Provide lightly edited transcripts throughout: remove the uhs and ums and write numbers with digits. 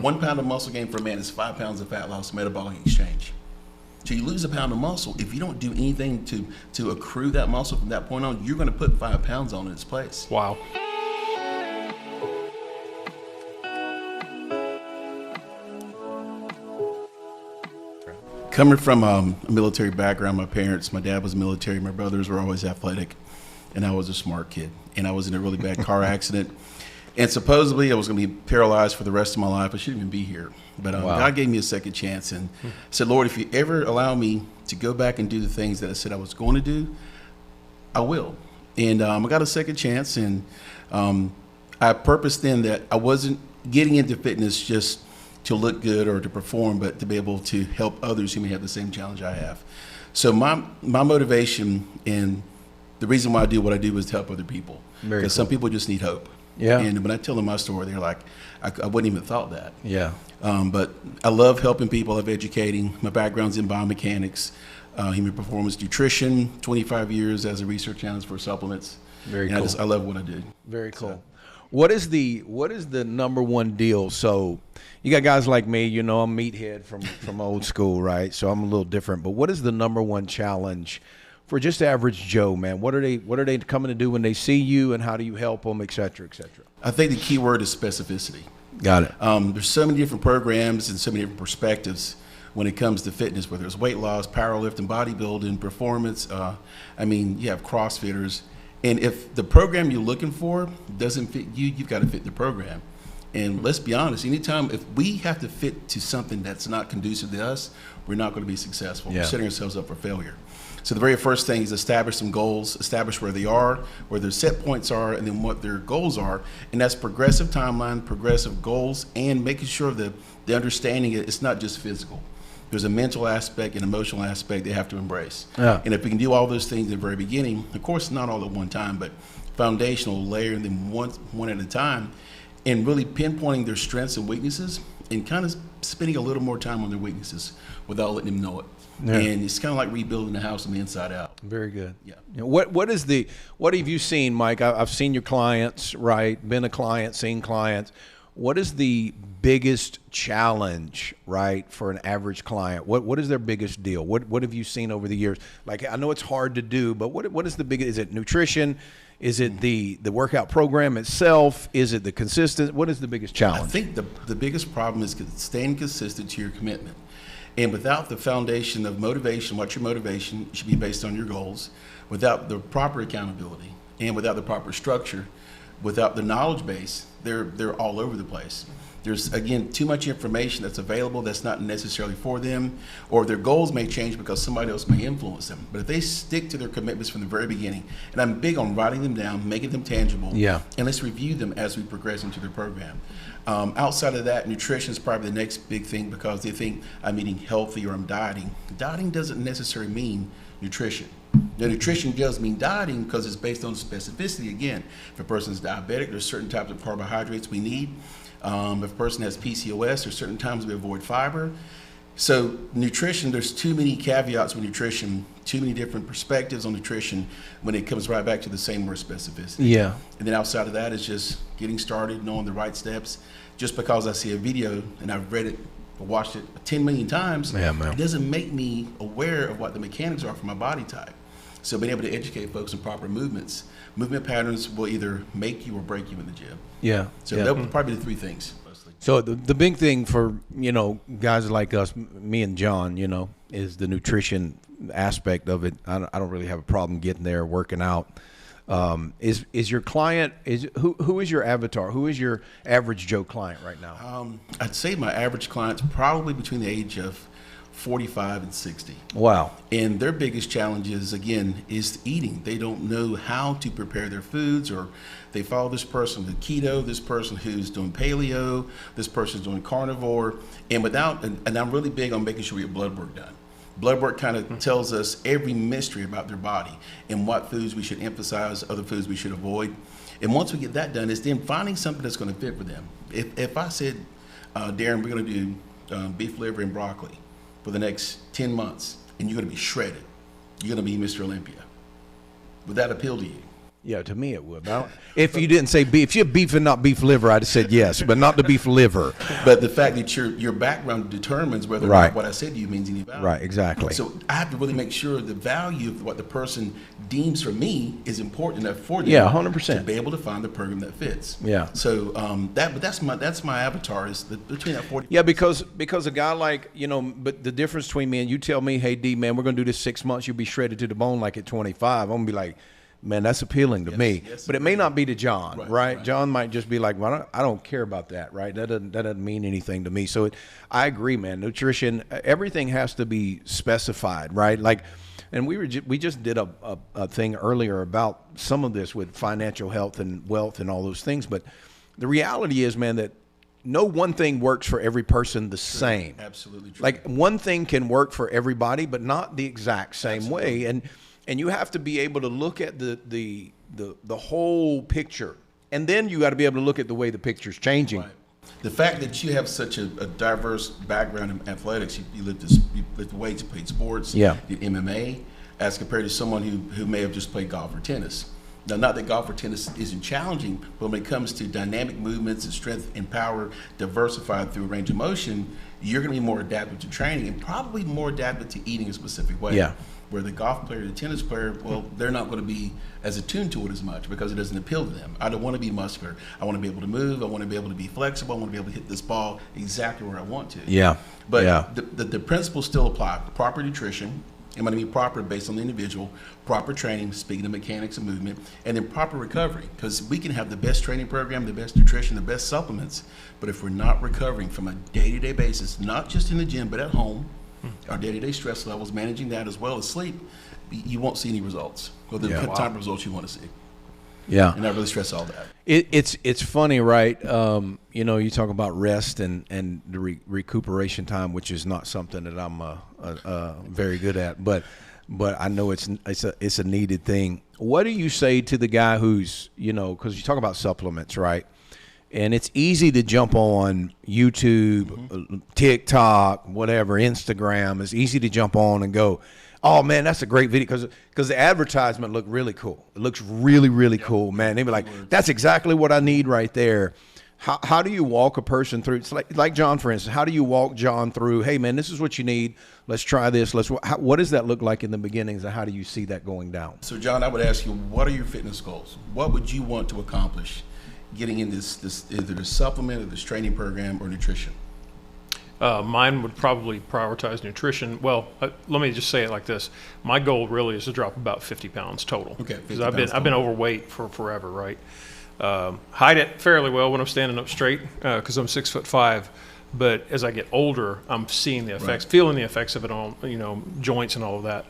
1 pound of muscle gain for a man is 5 pounds of fat loss, metabolic exchange. So you lose a pound of muscle. If you don't do anything to accrue that muscle from that point on, you're going to put 5 pounds on in its place. Wow. Coming from a military background, my dad was military, my brothers were always athletic, and I was a smart kid. And I was in a really bad car accident. And supposedly I was going to be paralyzed for the rest of my life. I shouldn't even be here. But Wow. God gave me a second chance and said, Lord, if you ever allow me to go back and do the things that I said I was going to do, I will. And I got a second chance. And I purposed then that I wasn't getting into fitness just to look good or to perform, but to be able to help others who may have the same challenge I have. So my motivation and the reason why I do what I do is to help other people. Because some people just need hope. Yeah. And when I tell them my story, they're like, I wouldn't even thought that. Yeah. But I love helping people, I love educating. My background's in biomechanics, human performance nutrition, 25 years as a research analyst for supplements. Very and cool. I love what I do. Very cool. So, What is the number one deal? So you got guys like me, you know, I'm meathead from old school, right? So I'm a little different. But what is the number one challenge for just average Joe, man? What are they coming to do when they see you, and how do you help them, et cetera, et cetera? I think the key word is specificity. Got it. There's so many different programs and so many different perspectives when it comes to fitness, whether it's weight loss, powerlifting, bodybuilding, performance. You have CrossFitters. And if the program you're looking for doesn't fit you, you've got to fit the program. And let's be honest, anytime if we have to fit to something that's not conducive to us, we're not going to be successful. Yeah. We're setting ourselves up for failure. So the very first thing is establish some goals, establish where they are, where their set points are, and then what their goals are. And that's progressive timeline, progressive goals, and making sure that the understanding it's not just physical. There's a mental aspect and emotional aspect they have to embrace. Yeah. And if we can do all those things at the very beginning, of course, not all at one time, but foundational, layering them one at a time, and really pinpointing their strengths and weaknesses, and kind of spending a little more time on their weaknesses without letting them know it. Yeah. And it's kind of like rebuilding the house from the inside out. Very good. Yeah. You know, what have you seen, Mike? I've seen your clients, right? Been a client, seen clients. What is the biggest challenge, right, for an average client? What is their biggest deal? What have you seen over the years? Like, I know it's hard to do, but what is the biggest? Is it nutrition? Is it the workout program itself? Is it the consistent? What is the biggest challenge? I think the biggest problem is staying consistent to your commitment. And without the foundation of motivation, what's your motivation? It should be based on your goals. Without the proper accountability and without the proper structure, without the knowledge base, they're all over the place. There's, again, too much information that's available that's not necessarily for them, or their goals may change because somebody else may influence them. But if they stick to their commitments from the very beginning, and I'm big on writing them down, making them tangible, Yeah. and let's review them as we progress into their program. Outside of that, nutrition is probably the next big thing because they think I'm eating healthy or I'm dieting. Dieting doesn't necessarily mean nutrition. Now, nutrition does mean dieting because it's based on specificity. Again, if a person's diabetic, there's certain types of carbohydrates we need. If a person has PCOS, there's certain times we avoid fiber. So nutrition, there's too many caveats with nutrition, too many different perspectives on nutrition when it comes right back to the same word specificity. Yeah. And then outside of that is just getting started, knowing the right steps. Just because I see a video and I've read it or watched it 10 million times, Yeah, man. it doesn't make me aware of what the mechanics are for my body type. So being able to educate folks in proper movement patterns will either make you or break you in the gym. Yeah. So yeah. that would probably be the three things mostly. So the big thing for, guys like us, me and John, is the nutrition aspect of it. I don't really have a problem getting there, working out. Is your client, who is your avatar? Who is your average Joe client right now? I'd say my average client's probably between the age of 45 and 60. Wow. And their biggest challenge is, again, is eating. They don't know how to prepare their foods, or they follow this person with keto, this person who's doing paleo, this person's doing carnivore, and I'm really big on making sure we get blood work done. Blood work kind of tells us every mystery about their body and what foods we should emphasize, other foods we should avoid. And once we get that done, it's then finding something that's going to fit for them. If I said, Darrin, we're going to do beef liver and broccoli for the next 10 months, and you're going to be shredded, you're going to be Mr. Olympia, would that appeal to you? Yeah, to me it would. But I don't, if you didn't say beef, if you're beef and not beef liver, I'd have said yes, but not the beef liver. But the fact that your background determines whether or Right. not what I said to you means any value. Right, exactly. So I have to really make sure the value of what the person deems for me is important enough for them. Yeah, 100%. To be able to find the program that fits. Yeah. So that's my avatar is between that 40. Yeah, because a guy like, but the difference between me and you tell me, hey, D, man, we're going to do this 6 months. You'll be shredded to the bone like at 25. I'm going to be like, man, that's appealing to me. Yes, but it may not be to John, Right, right? right. John might just be like, well, I don't care about that, right? That doesn't mean anything to me. So I agree, man. Nutrition, everything has to be specified, right? Like, and we just did a thing earlier about some of this with financial health and wealth and all those things. But the reality is, man, that no one thing works for every person the same. Absolutely true. Like one thing can work for everybody, but not the exact same Absolutely. way. And you have to be able to look at the whole picture, and then you got to be able to look at the way the picture's changing. Right. The fact that you have such a diverse background in athletics, you lift weights, you played sports, Yeah. did MMA, as compared to someone who may have just played golf or tennis. Now, not that golf or tennis isn't challenging, but when it comes to dynamic movements and strength and power diversified through a range of motion, you're going to be more adapted to training and probably more adapted to eating a specific way. Yeah. Where the golf player, the tennis player, well, they're not going to be as attuned to it as much because it doesn't appeal to them. I don't want to be muscular. I want to be able to move. I want to be able to be flexible. I want to be able to hit this ball exactly where I want to. Yeah. But yeah. the principles still apply. Proper nutrition, and going to be proper based on the individual, proper training, speaking of mechanics and movement, and then proper recovery. Because we can have the best training program, the best nutrition, the best supplements, but if we're not recovering from a day-to-day basis, not just in the gym, but at home, our day-to-day stress levels, managing that as well as sleep, you won't see any results, or the Yeah. type of results you want to see. Yeah. And I really stress all that. It's funny, right? You talk about rest and the recuperation time, which is not something that I'm very good at, but I know it's a needed thing. What do you say to the guy who's, because you talk about supplements, right? And it's easy to jump on YouTube, TikTok, whatever, Instagram. It's easy to jump on and go, oh, man, that's a great video, because the advertisement looked really cool. It looks really, really cool, man. They be like, that's exactly what I need right there. How do you walk a person through? It's like John, for instance. How do you walk John through, hey, man, this is what you need. Let's try this. What does that look like in the beginnings, and how do you see that going down? So, John, I would ask you, what are your fitness goals? What would you want to accomplish getting in this either the supplement or this training program or nutrition? Mine would probably prioritize nutrition. Well, let me just say it like this: my goal really is to drop about 50 pounds total. Okay, 50 because pounds I've been total. overweight for forever, right? Hide it fairly well when I'm standing up straight because I'm 6'5". But as I get older, I'm seeing the effects, feeling the effects of it on joints and all of that.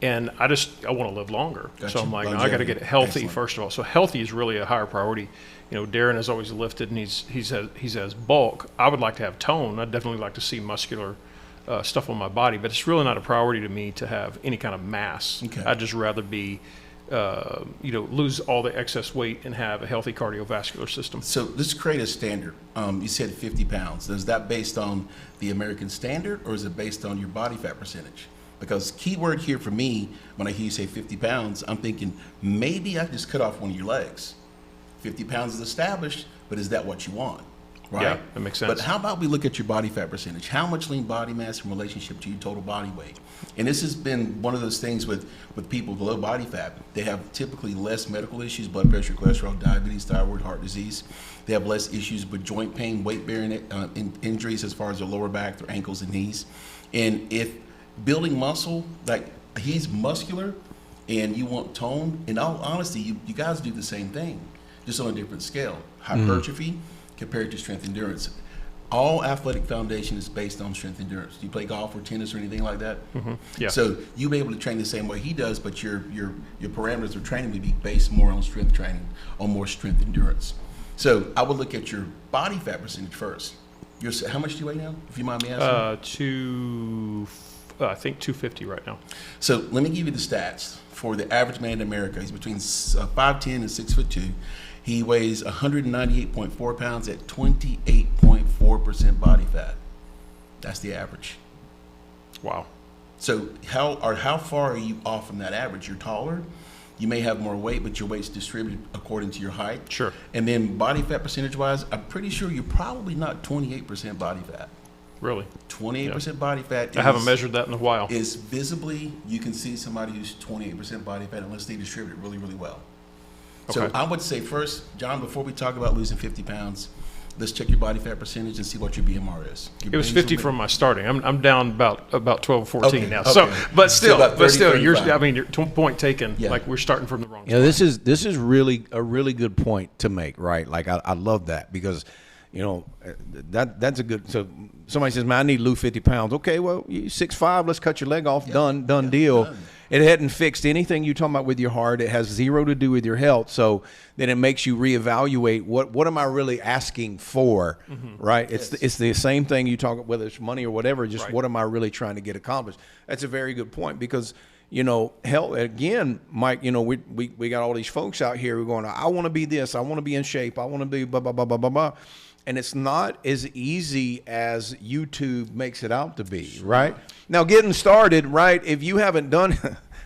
And I want to live longer. Gotcha. So I'm like, no, I got to Longevity. get healthy Excellent. first of all. So healthy is really a higher priority. Darrin has always lifted and he has bulk. I would like to have tone. I'd definitely like to see muscular stuff on my body, but it's really not a priority to me to have any kind of mass. Okay. I'd just rather be, lose all the excess weight and have a healthy cardiovascular system. So let's create a standard. You said 50 pounds. Is that based on the American standard, or is it based on your body fat percentage? Because key word here for me, when I hear you say 50 pounds, I'm thinking maybe I just cut off one of your legs. 50 pounds is established, but is that what you want? Right? Yeah, that makes sense. But how about we look at your body fat percentage? How much lean body mass in relationship to your total body weight? And this has been one of those things with people with low body fat. They have typically less medical issues, blood pressure, cholesterol, diabetes, thyroid, heart disease. They have less issues with joint pain, weight-bearing injuries as far as their lower back, their ankles and knees. And if building muscle, like he's muscular and you want tone, in all honesty, you guys do the same thing, just on a different scale. Hypertrophy compared to strength endurance. All athletic foundation is based on strength endurance. Do you play golf or tennis or anything like that? Yeah. So you'll be able to train the same way he does, but your parameters of training would be based more on strength training, on more strength endurance. So I would look at your body fat percentage first. How much do you weigh now, if you mind me asking? I think 250 right now. So let me give you the stats. For the average man in America, he's between 5'10" and 6'2". He weighs 198.4 pounds at 28.4% body fat. That's the average. Wow. So how far are you off from that average? You're taller, You may have more weight, but your weight's distributed according to your height. Sure. And then body fat percentage-wise, I'm pretty sure you're probably not 28% body fat. Really? 28% body fat. I haven't measured that in a while. Is visibly, you can see somebody who's 28% body fat unless they distribute it really, really well. So Okay. I would say first, John, before we talk about losing 50 pounds, let's check your body fat percentage and see what your BMR is. Your It was basal 50 rate- from my starting. I'm down about 12 or 14 Okay, now. okay. So, but Still about 30, still, 35. I mean, your point taken. Yeah. Like we're starting from the wrong. You know, this is really a really good point to make, right? Like I love that because, you know, that's a good. So somebody says, "Man, I need to lose 50 pounds." Okay, well, you 6'5", let's cut your leg off. Done deal. done. It hadn't fixed anything you're talking about with your heart. It has zero to do with your health. So then it makes you reevaluate what am I really asking for, right? It's the same thing you talk, whether it's money or whatever. Just Right. what am I really trying to get accomplished? That's a very good point because, you know, health again, Mike. You know, we got all these folks out here who are going, I want to be this, I want to be in shape, I want to be blah blah blah blah blah blah. And it's not as easy as YouTube makes it out to be, right? Now, getting started, right, if you haven't done,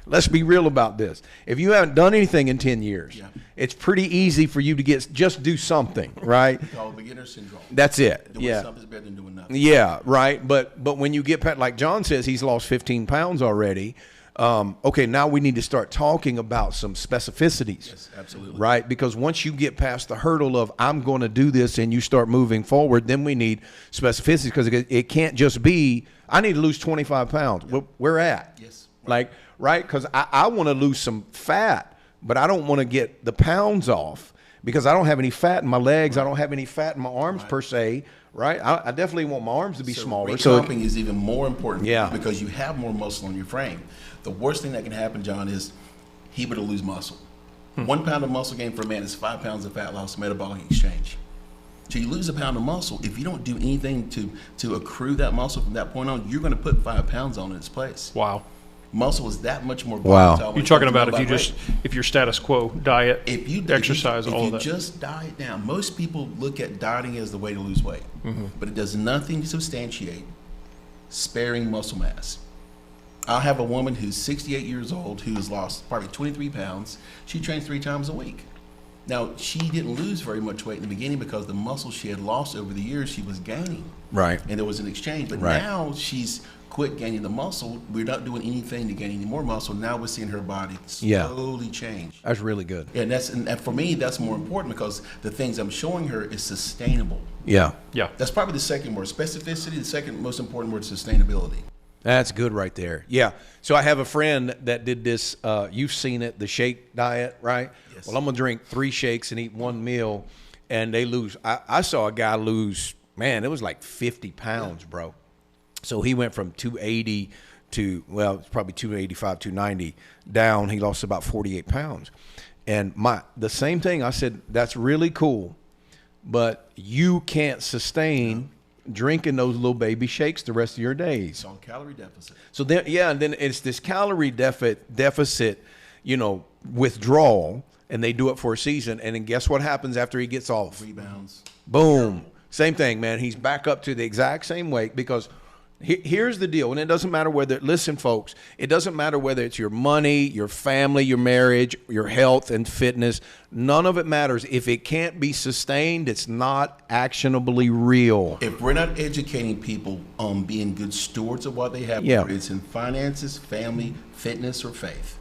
let's be real about this. If you haven't done anything in 10 years, it's pretty easy for you to just do something, right? It's called beginner syndrome. That's it. Doing Yeah. something's better than doing nothing. Yeah, right. But when you get past, like John says, he's lost 15 pounds already. Okay, now we need to start talking about some specificities. Yes, absolutely. Right? Because once you get past the hurdle of I'm going to do this and you start moving forward, then we need specificities because it can't just be, I need to lose 25 pounds. Well, where at? Yes. Like, right? Because I want to lose some fat, but I don't want to get the pounds off because I don't have any fat in my legs. I don't have any fat in my arms per se. Right? I definitely want my arms to be smaller. So recomping is even more important Yeah. because you have more muscle on your frame. The worst thing that can happen, John, is he would lose muscle. 1 pound of muscle gain for a man is 5 pounds of fat loss, metabolic exchange. So you lose a pound of muscle. If you don't do anything to accrue that muscle from that point on, you're going to put 5 pounds on in its place. Wow. Muscle is that much more Wow. volatile when You're it talking comes to about metabolic rate. if your status quo diet, If you exercise, if all you of that. just diet down, most people look at dieting as the way to lose weight, but it does nothing to substantiate sparing muscle mass. I'll have a woman who's 68 years old who's lost probably 23 pounds. She trains 3 times a week. Now, she didn't lose very much weight in the beginning because the muscle she had lost over the years, she was gaining. Right. And there was an exchange. But Right. now she's quit gaining the muscle. We're not doing anything to gain any more muscle. Now we're seeing her body Yeah. slowly change. That's really good. And and for me, that's more important because the things I'm showing her is sustainable. Yeah. Yeah. That's probably the second word. Specificity, the second most important word is sustainability. That's good right there. Yeah. So I have a friend that did this. You've seen it, the shake diet, right? Yes. Well, I'm going to drink 3 shakes and eat 1 meal, and they lose. I saw a guy lose, man, it was like 50 pounds, bro. So he went from 280 to, well, it's probably 285, 290 down. He lost about 48 pounds. And the same thing, I said, that's really cool, but you can't sustain drinking those little baby shakes the rest of your days. It's on calorie deficit. So then, and then it's this calorie deficit, you know, withdrawal, and they do it for a season. And then guess what happens after he gets off? Rebounds. Boom. Same thing, man. He's back up to the exact same weight because here's the deal. And it doesn't matter listen, folks, it doesn't matter whether it's your money, your family, your marriage, your health and fitness. None of it matters. If it can't be sustained, it's not actionably real. If we're not educating people on being good stewards of what they have, Yeah. whether it's in finances, family, fitness, or faith,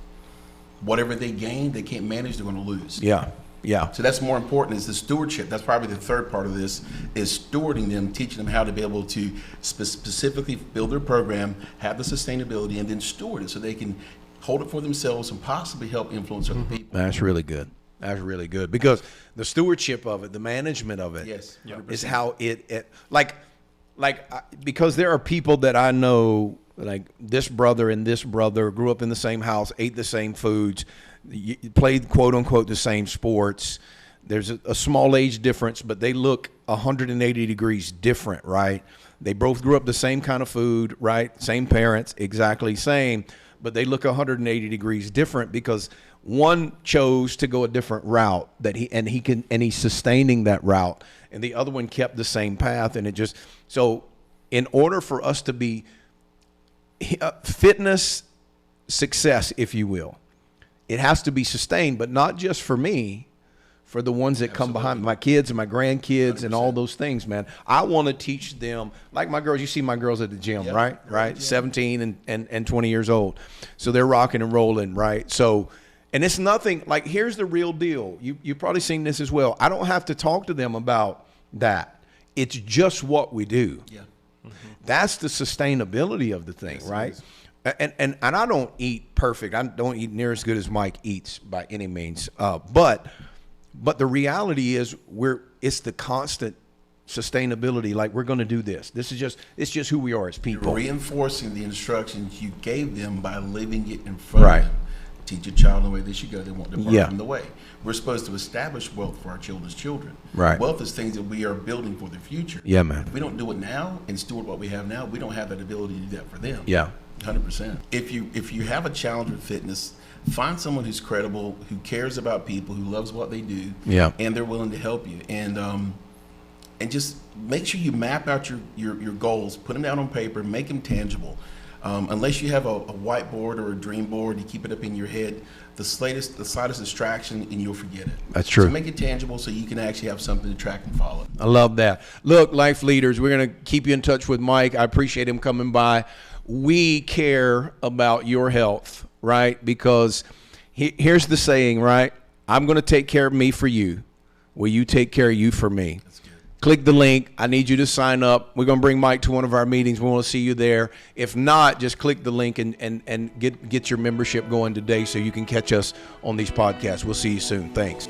whatever they gain, they can't manage, they're going to lose. Yeah. Yeah. So that's more important is the stewardship. That's probably the third part of this is stewarding them, teaching them how to be able to specifically build their program, have the sustainability, and then steward it so they can hold it for themselves and possibly help influence other people. That's really good. That's really good because the stewardship of it, the management of it, Yes, 100%. is how because there are people that I know, like this brother and this brother grew up in the same house, ate the same foods, played quote unquote the same sports. There's a small age difference, but they look 180 degrees different, right? They both grew up the same kind of food, right? Same parents, exactly same, but they look 180 degrees different because one chose to go a different route and he's sustaining that route, and the other one kept the same path, and so in order for us to be fitness success, if you will, it has to be sustained, but not just for me, for the ones that come behind me, my kids and my grandkids 100%. And all those things, man. I want to teach them, like my girls, you see my girls at the gym, right? Right. 17 and 20 years old. So they're rocking and rolling, right? So, and it's nothing, like, here's the real deal. You've probably seen this as well. I don't have to talk to them about that. It's just what we do. Yeah. That's the sustainability of the thing, right? And I don't eat perfect. I don't eat near as good as Mike eats by any means. But the reality is it's the constant sustainability. Like, we're going to do this. It's just who we are as people. You're reinforcing the instructions you gave them by living it in front of them. Teach a child the way they should go. They won't depart from the way. We're supposed to establish wealth for our children's children. Right. Wealth is things that we are building for the future. Yeah, man. If we don't do it now and steward what we have now, we don't have that ability to do that for them. Yeah. 100%. If you have a challenge with fitness, find someone who's credible, who cares about people, who loves what they do, and they're willing to help you. And just make sure you map out your goals, put them down on paper, make them tangible. Unless you have a whiteboard or a dream board, you keep it up in your head, the slightest distraction and you'll forget it. That's true. So make it tangible so you can actually have something to track and follow. I love that. Look, life leaders, we're going to keep you in touch with Mike. I appreciate him coming by. We care about your health, right? Because here's the saying, right? I'm going to take care of me for you. Will you take care of you for me? That's good. Click the link. I need you to sign up. We're going to bring Mike to one of our meetings. We want to see you there. If not, just click the link and get your membership going today so you can catch us on these podcasts. We'll see you soon. Thanks.